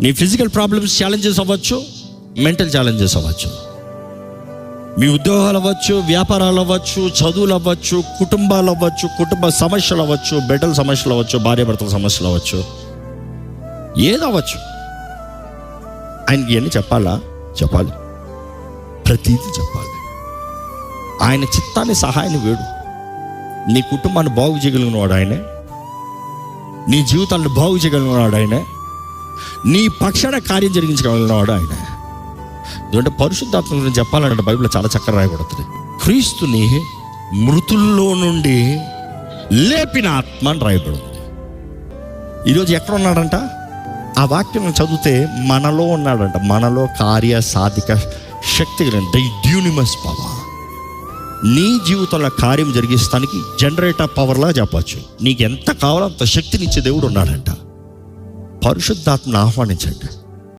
నీ physical problems challenges అవ్వచ్చు, mental challenges అవ్వచ్చు, మీ ఉద్యోగాలు అవ్వచ్చు, వ్యాపారాలు అవ్వచ్చు, చదువులు అవ్వచ్చు, కుటుంబాలు అవ్వచ్చు, కుటుంబ సమస్యలు అవ్వచ్చు, బిడ్డల సమస్యలు అవ్వచ్చు, భార్యాభర్తల సమస్యలు అవ్వచ్చు, ఏదవ్వచ్చు. ఆయనకి ఇవన్నీ చెప్పాలి, ప్రతీది చెప్పాలి. ఆయన చిత్తాన్ని, సహాయాన్ని వేడు. నీ కుటుంబాన్ని బాగు చేయగలిగిన వాడు ఆయనే, నీ జీవితాన్ని బాగు చేయగలిగిన వాడు ఆయనే, నీ పక్షాన కార్యం జరిగించగలిగిన వాడు ఆయన. ఎందుకంటే పరిశుద్ధాత్మ గురించి చెప్పాలంటే బైబిల్లో చాలా చక్కగా రాయబడుతుంది. క్రీస్తుని మృతుల్లో నుండి లేపిన ఆత్మ అని రాయబడింది. ఈరోజు ఎక్కడ ఉన్నాడంట? ఆ వాక్యం చదివితే మనలో ఉన్నాడంట. మనలో కార్య సాధిక శక్తి కలిగిన డ్యూనిమస్ పవర్. నీ జీవితంలో కార్యం జరిగిస్తానికి జనరేటర్ పవర్లా చెప్పచ్చు. నీకు ఎంత కావాలో అంత శక్తినిచ్చే దేవుడు ఉన్నాడంట. పరిశుద్ధాత్మను ఆహ్వానించండి.